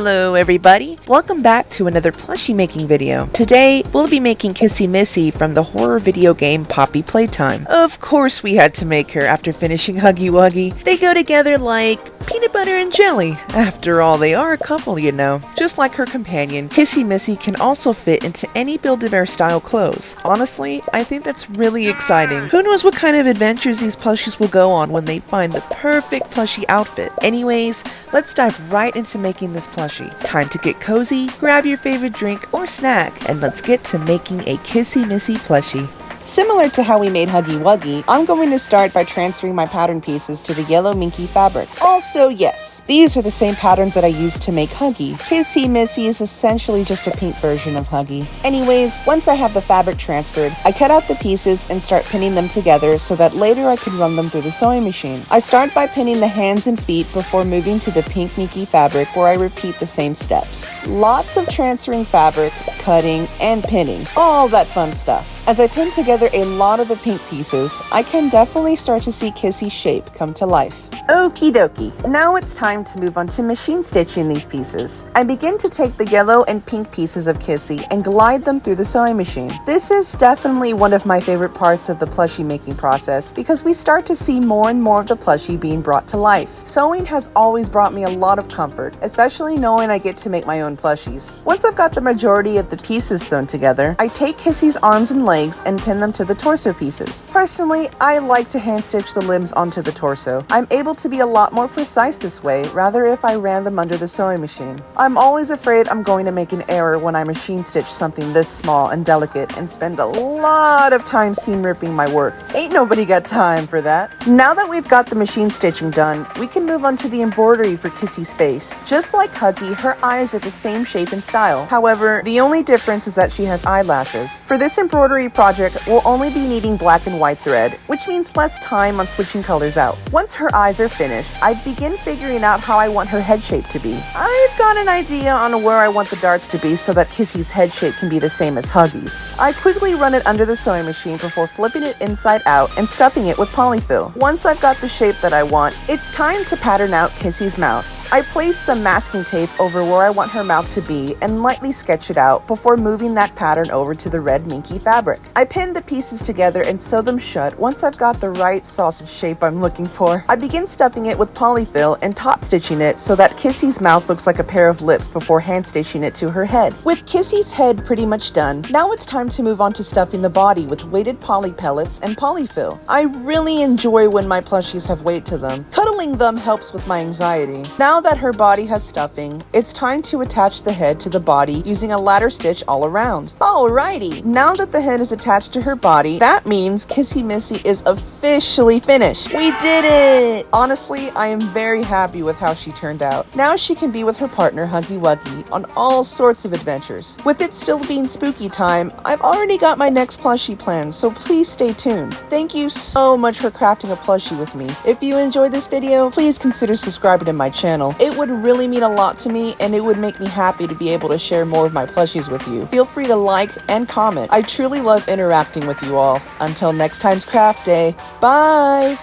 Hello everybody! Welcome back to another plushie making video. Today, we'll be making Kissy Missy from the horror video game Poppy Playtime. Of course we had to make her after finishing Huggy Wuggy. They go together like peanut butter and jelly. After all, they are a couple, you know. Just like her companion, Kissy Missy can also fit into any Build-A-Bear style clothes. Honestly, I think that's really exciting. Who knows what kind of adventures these plushies will go on when they find the perfect plushie outfit. Anyways, let's dive right into making this plushie. Time to get cozy, grab your favorite drink or snack, and let's get to making a Kissy Missy plushie. Similar to how we made Huggy Wuggy, I'm going to start by transferring my pattern pieces to the yellow minky fabric. Also, yes, these are the same patterns that I used to make Huggy. Kissy Missy is essentially just a pink version of Huggy. Anyways, once I have the fabric transferred, I cut out the pieces and start pinning them together so that later I can run them through the sewing machine. I start by pinning the hands and feet before moving to the pink minky fabric where I repeat the same steps. Lots of transferring fabric, cutting, and pinning. All that fun stuff. As I pin together a lot of the pink pieces, I can definitely start to see Kissy's shape come to life. Okie dokie, now it's time to move on to machine stitching these pieces. I begin to take the yellow and pink pieces of Kissy and glide them through the sewing machine. This is definitely one of my favorite parts of the plushie making process because we start to see more and more of the plushie being brought to life. Sewing has always brought me a lot of comfort, especially knowing I get to make my own plushies. Once I've got the majority of the pieces sewn together, I take Kissy's arms and legs and pin them to the torso pieces. Personally, I like to hand stitch the limbs onto the torso. I'm able to be a lot more precise this way, rather if I ran them under the sewing machine. I'm always afraid I'm going to make an error when I machine stitch something this small and delicate and spend a lot of time seam ripping my work. Ain't nobody got time for that. Now that we've got the machine stitching done, we can move on to the embroidery for Kissy's face. Just like Huggy, her eyes are the same shape and style. However, the only difference is that she has eyelashes. For this embroidery project, we'll only be needing black and white thread, which means less time on switching colors out. Once her eyes are finished, I begin figuring out how I want her head shape to be. I've got an idea on where I want the darts to be so that Kissy's head shape can be the same as Huggy's. I quickly run it under the sewing machine before flipping it inside out and stuffing it with polyfill. Once I've got the shape that I want, it's time to pattern out Kissy's mouth. I place some masking tape over where I want her mouth to be and lightly sketch it out before moving that pattern over to the red minky fabric. I pin the pieces together and sew them shut once I've got the right sausage shape I'm looking for. I begin stuffing it with polyfill and top stitching it so that Kissy's mouth looks like a pair of lips before hand stitching it to her head. With Kissy's head pretty much done, now it's time to move on to stuffing the body with weighted poly pellets and polyfill. I really enjoy when my plushies have weight to them. Cuddling them helps with my anxiety. Now that her body has stuffing, it's time to attach the head to the body using a ladder stitch all around. Alrighty, now that the head is attached to her body, that means Kissy Missy is officially finished. We did it! Honestly, I am very happy with how she turned out. Now she can be with her partner Huggy Wuggy on all sorts of adventures. With it still being spooky time, I've already got my next plushie planned, so please stay tuned. Thank you so much for crafting a plushie with me. If you enjoyed this video, please consider subscribing to my channel. It would really mean a lot to me, and it would make me happy to be able to share more of my plushies with you. Feel free to like and comment. I truly love interacting with you all. Until next time's craft day, bye!